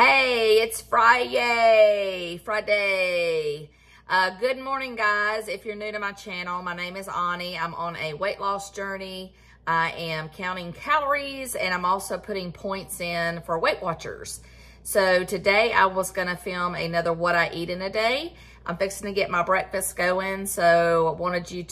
Hey, it's Friday. Good morning, guys. If you're new to my channel, my name is Ani. I'm on a weight loss journey. I am counting calories and I'm also putting points in for Weight Watchers. So today I was gonna film another what I eat in a day. I'm fixing to get my breakfast going, so I wanted you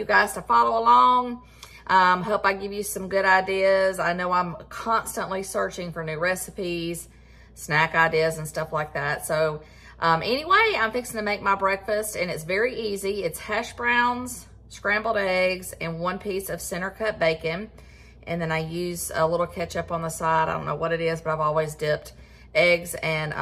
guys to follow along. Hope I give you some good ideas. I know I'm constantly searching for new recipes, snack ideas and stuff like that. So anyway, I'm fixing to make my breakfast and it's very easy. It's hash browns, scrambled eggs, and 1 piece of center cut bacon. And then I use a little ketchup on the side. I don't know what it is, but I've always dipped eggs and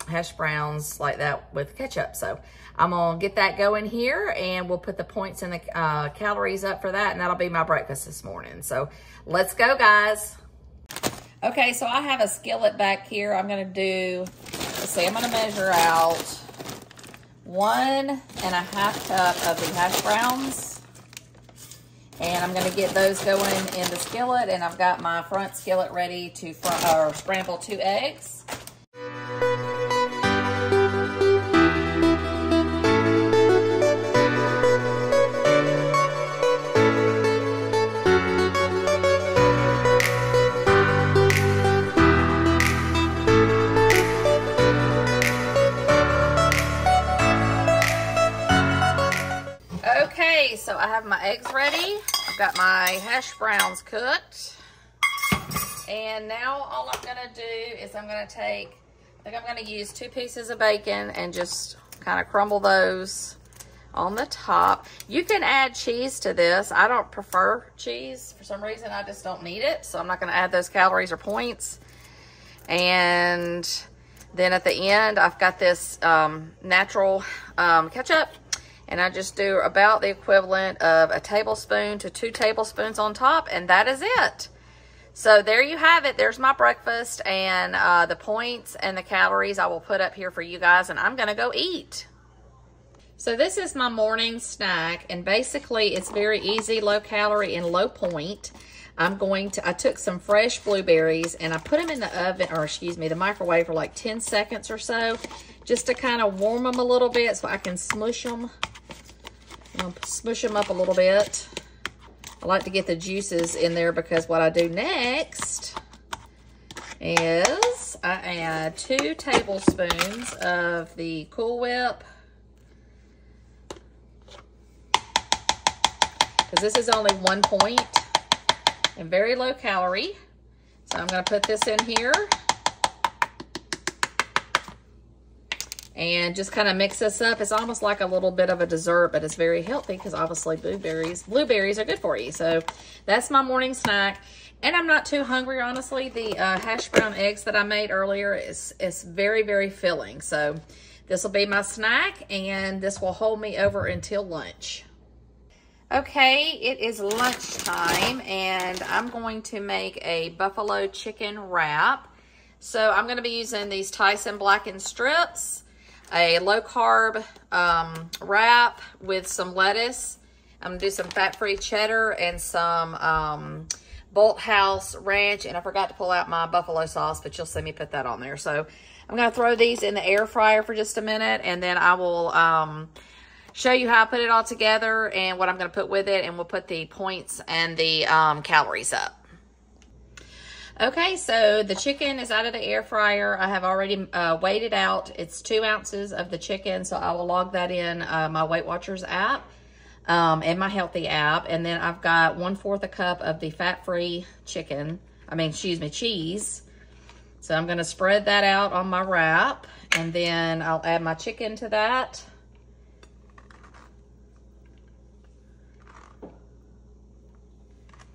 hash browns like that with ketchup. So I'm gonna get that going here and we'll put the points and the calories up for that, and that'll be my breakfast this morning. So let's go, guys. Okay, so I have a skillet back here. I'm gonna do, let's see, I'm gonna measure out 1.5 cup of the hash browns. And I'm gonna get those going in the skillet, and I've got my front skillet ready to scramble 2 eggs. Okay, so I have my eggs ready. I've got my hash browns cooked. And now all I'm gonna do is I'm gonna use 2 pieces of bacon and just kind of crumble those on the top. You can add cheese to this. I don't prefer cheese. For some reason, I just don't need it. So I'm not gonna add those calories or points. And then at the end, I've got this natural ketchup. And I just do about the equivalent of a tablespoon to 2 tablespoons on top, and that is it. So there you have it. There's my breakfast, and the points and the calories I will put up here for you guys, and I'm gonna go eat. So this is my morning snack, and basically it's very easy, low calorie and low point. I took some fresh blueberries and I put them in the oven, or excuse me, the microwave for like 10 seconds or so, just to kind of warm them a little bit so I can smush them. Smush them up a little bit. I like to get the juices in there because what I do next is I add 2 tablespoons of the Cool Whip. Because this is only 1 point and very low calorie. So I'm going to put this in here. And just kind of mix this up. It's almost like a little bit of a dessert, but it's very healthy because obviously blueberries are good for you. So that's my morning snack. And I'm not too hungry, honestly. The hash brown eggs that I made earlier is very, very filling. So this will be my snack, and this will hold me over until lunch. Okay, it is lunchtime, and I'm going to make a buffalo chicken wrap. So I'm going to be using these Tyson blackened strips, a low-carb wrap with some lettuce. I'm going to do some fat-free cheddar and some Bolthouse ranch. And I forgot to pull out my buffalo sauce, but you'll see me put that on there. So I'm going to throw these in the air fryer for just a minute, and then I will show you how I put it all together and what I'm going to put with it, and we'll put the points and the calories up. Okay, so the chicken is out of the air fryer. I have already weighed it out. It's 2 ounces of the chicken, so I will log that in my Weight Watchers app and my Healthy app. And then I've got 1/4 a cup of the fat-free cheese. So I'm gonna spread that out on my wrap, and then I'll add my chicken to that.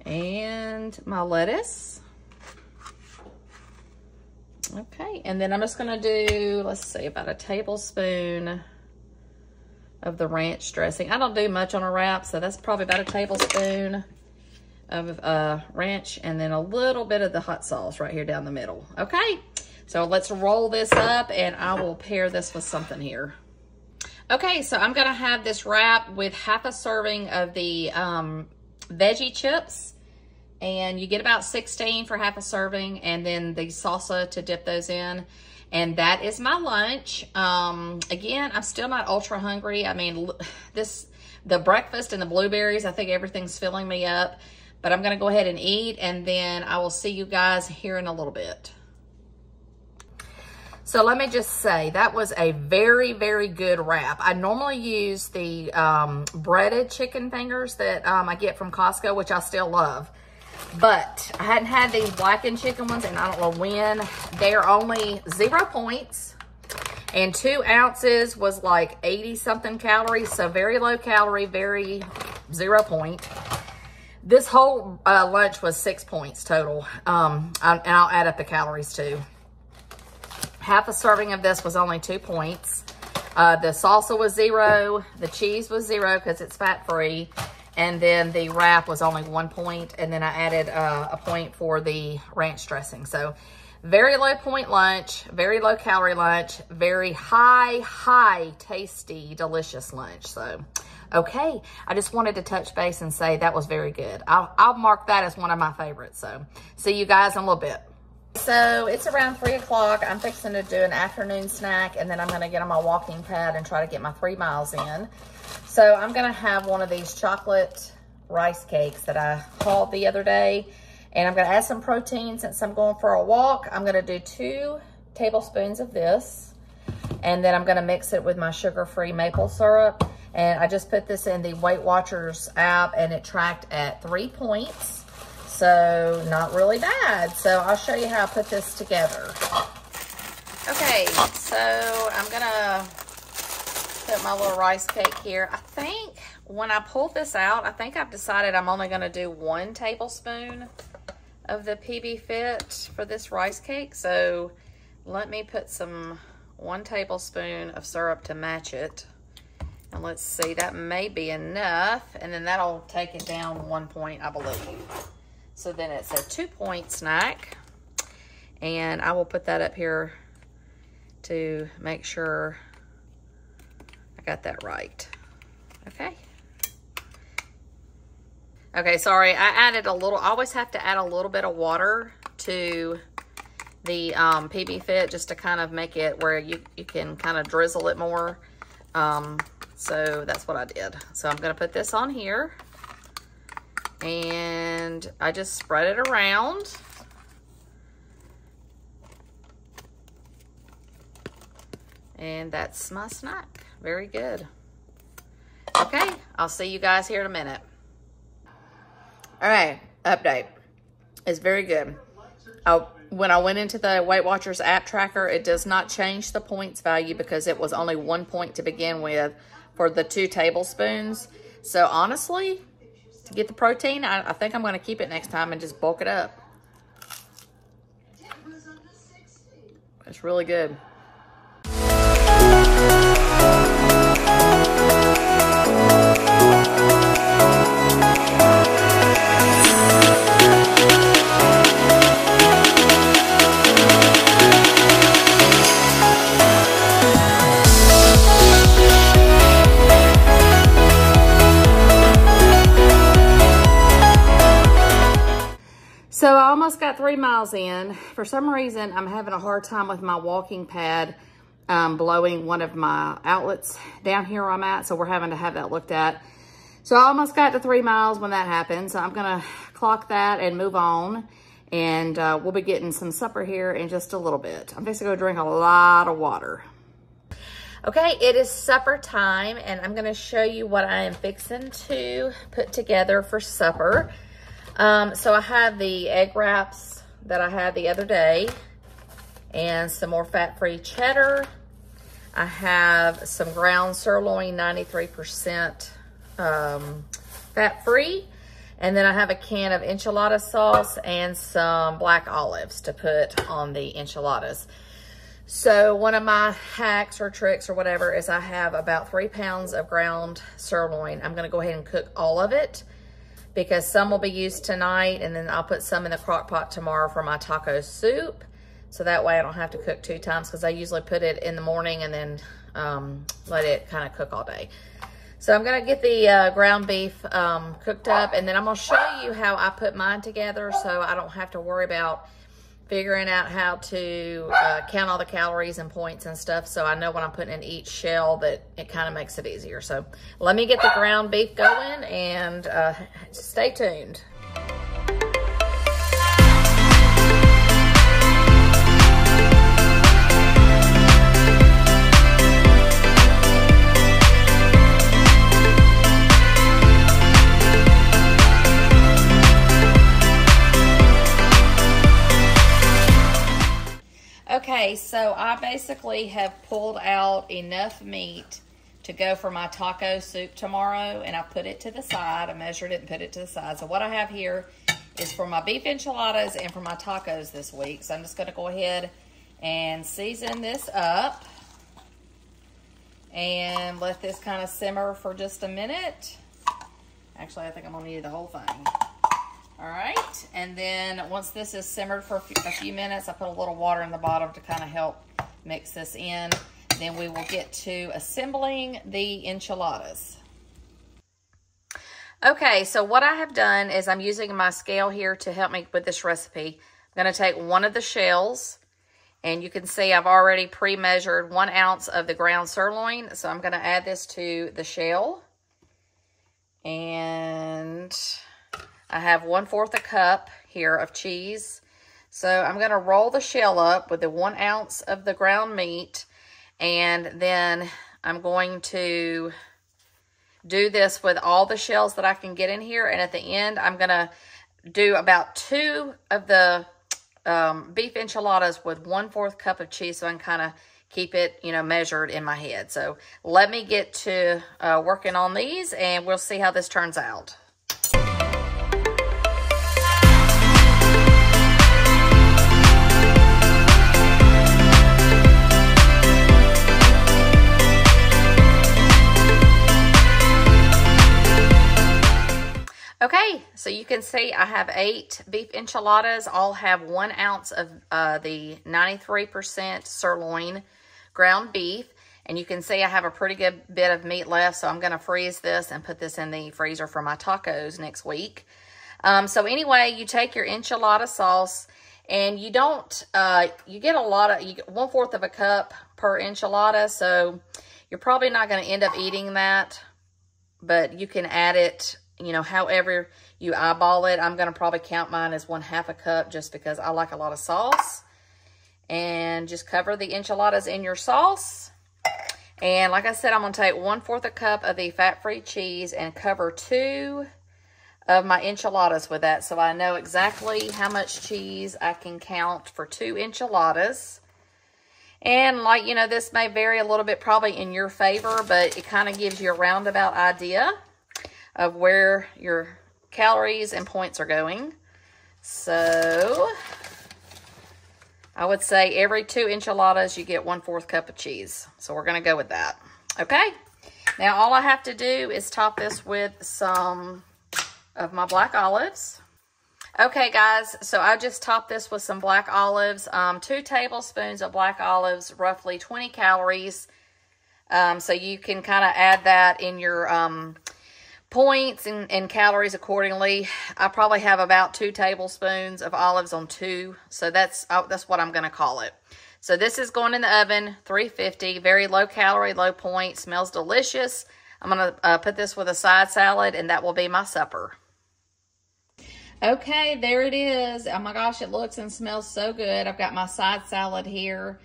And my lettuce. Okay, and then I'm just gonna do, let's see, about a tablespoon of the ranch dressing. I don't do much on a wrap, so that's probably about a tablespoon of ranch, and then a little bit of the hot sauce right here down the middle. Okay, so let's roll this up, and I will pair this with something here. Okay, so I'm gonna have this wrap with 1/2 serving of the veggie chips and you get about 16 for half a serving, and then the salsa to dip those in. And that is my lunch. Again, I'm still not ultra hungry. I mean, the breakfast and the blueberries, I think everything's filling me up. But I'm going to go ahead and eat, and then I will see you guys here in a little bit. So let me just say, that was a very, very good wrap. I normally use the breaded chicken fingers that I get from Costco, which I still love. But I hadn't had these blackened chicken ones, and I don't know when. They are only 0 points. And 2 ounces was like 80-something calories. So very low calorie, very 0 point. This whole lunch was 6 points total. And I'll add up the calories too. Half a serving of this was only 2 points. The salsa was 0. The cheese was 0 because it's fat-free. And then the wrap was only 1 point. And then I added a point for the ranch dressing. So very low point lunch, very low calorie lunch, very high tasty, delicious lunch. So, okay. I just wanted to touch base and say that was very good. I'll mark that as one of my favorites. So see you guys in a little bit. So it's around 3 o'clock. I'm fixing to do an afternoon snack, and then I'm going to get on my walking pad and try to get my 3 miles in. So I'm going to have one of these chocolate rice cakes that I hauled the other day, and I'm going to add some protein since I'm going for a walk. I'm going to do 2 tablespoons of this, and then I'm going to mix it with my sugar-free maple syrup. And I just put this in the Weight Watchers app, and it tracked at 3 points. So not really bad. So I'll show you how I put this together. Okay, so I'm gonna put my little rice cake here. I think when I pulled this out, I think I've decided I'm only gonna do 1 tablespoon of the PB Fit for this rice cake. So let me put 1 tablespoon of syrup to match it. And let's see, that may be enough. And then that'll take it down 1 point, I believe. So then it's a 2 point snack. And I will put that up here to make sure I got that right. Okay. Okay, sorry, I added a little, I always have to add a little bit of water to the PB Fit just to kind of make it where you can kind of drizzle it more. So that's what I did. So I'm gonna put this on here. And I just spread it around. And that's my snack. Very good. Okay, I'll see you guys here in a minute. All right, update. It's very good. When I went into the Weight Watchers app tracker, it does not change the points value because it was only 1 point to begin with for the 2 tablespoons. So honestly, to get the protein, I think I'm going to keep it next time and just bulk it up. It's really good. So I almost got 3 miles in. For some reason, I'm having a hard time with my walking pad blowing one of my outlets down here where I'm at. So we're having to have that looked at. So I almost got to 3 miles when that happened. So I'm gonna clock that and move on. And we'll be getting some supper here in just a little bit. I'm just gonna go drink a lot of water. Okay, it is supper time, and I'm gonna show you what I am fixing to put together for supper. So I have the egg wraps that I had the other day and some more fat-free cheddar. I have some ground sirloin, 93% fat-free. And then I have a can of enchilada sauce and some black olives to put on the enchiladas. So one of my hacks or tricks or whatever is I have about 3 pounds of ground sirloin. I'm gonna go ahead and cook all of it, because some will be used tonight, and then I'll put some in the crock pot tomorrow for my taco soup. So that way I don't have to cook 2 times, because I usually put it in the morning and then let it kind of cook all day. So I'm going to get the ground beef cooked up, and then I'm going to show you how I put mine together so I don't have to worry about figuring out how to count all the calories and points and stuff. So I know when I'm putting in each shell that it kind of makes it easier. So let me get the ground beef going, and stay tuned. Okay, so I basically have pulled out enough meat to go for my taco soup tomorrow, and I put it to the side. I measured it and put it to the side. So what I have here is for my beef enchiladas and for my tacos this week. So I'm just going to go ahead and season this up and let this kind of simmer for just a minute. Actually, I think I'm going to need the whole thing. All right, and then once this is simmered for a few minutes, I put a little water in the bottom to kind of help mix this in. Then we will get to assembling the enchiladas. Okay, so what I have done is I'm using my scale here to help me with this recipe. I'm going to take one of the shells, and you can see I've already pre-measured 1 ounce of the ground sirloin. So I'm going to add this to the shell, and I have 1/4 a cup here of cheese. So I'm going to roll the shell up with the 1 ounce of the ground meat, and then I'm going to do this with all the shells that I can get in here. And at the end, I'm going to do about 2 of the beef enchiladas with 1/4 cup of cheese, so I can kind of keep it, you know, measured in my head. So let me get to working on these, and we'll see how this turns out. Okay, so you can see I have 8 beef enchiladas. All have 1 ounce of the 93% sirloin ground beef. And you can see I have a pretty good bit of meat left, so I'm going to freeze this and put this in the freezer for my tacos next week. So anyway, you take your enchilada sauce, and you don't, you get a lot of, you get 1/4 of a cup per enchilada, so you're probably not going to end up eating that, but you can add it, you know, however you eyeball it. I'm going to probably count mine as 1/2 a cup just because I like a lot of sauce. And just cover the enchiladas in your sauce. And like I said, I'm going to take 1/4 a cup of the fat-free cheese and cover 2 of my enchiladas with that, so I know exactly how much cheese I can count for 2 enchiladas. And like, you know, this may vary a little bit probably in your favor, but it kind of gives you a roundabout idea of where your calories and points are going. So I would say every 2 enchiladas you get 1/4 cup of cheese. So we're going to go with that. Okay. Now all I have to do is top this with some of my black olives. Okay guys, so I just topped this with some black olives. 2 tablespoons of black olives, roughly 20 calories. So you can kind of add that in your points and calories accordingly. I probably have about 2 tablespoons of olives on 2, so that's what I'm going to call it. So this is going in the oven, 350, very low calorie, low point, smells delicious. I'm going to put this with a side salad, and that will be my supper. Okay, there it is. Oh my gosh, it looks and smells so good. I've got my side salad here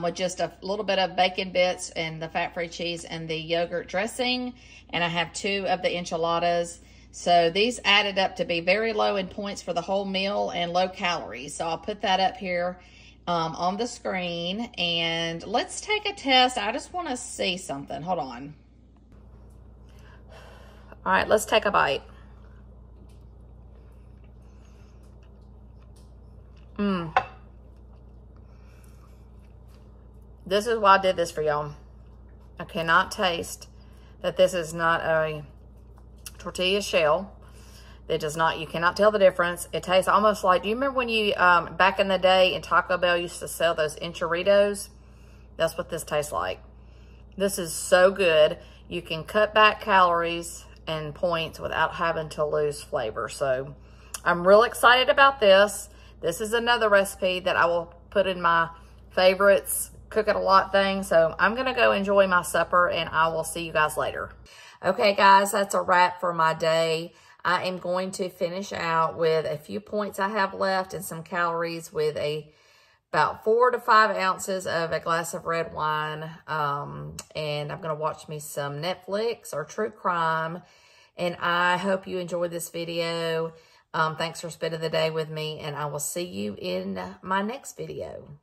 with just a little bit of bacon bits and the fat-free cheese and the yogurt dressing. And I have 2 of the enchiladas. So these added up to be very low in points for the whole meal and low calories. So I'll put that up here on the screen. And let's take a test. I just want to see something. Hold on. All right, let's take a bite. This is why I did this for y'all. I cannot taste that this is not a tortilla shell. It does not, you cannot tell the difference. It tastes almost like, do you remember when you, back in the day in Taco Bell used to sell those enchiritos? That's what this tastes like. This is so good. you can cut back calories and points without having to lose flavor. So I'm real excited about this. This is another recipe that I will put in my favorites, cook it a lot thing. So I'm gonna go enjoy my supper and I will see you guys later. Okay guys, that's a wrap for my day. I am going to finish out with a few points I have left and some calories with about 4 to 5 ounces of a glass of red wine. And I'm gonna watch me some Netflix or true crime. And I hope you enjoyed this video. Thanks for spending the day with me, and I will see you in my next video.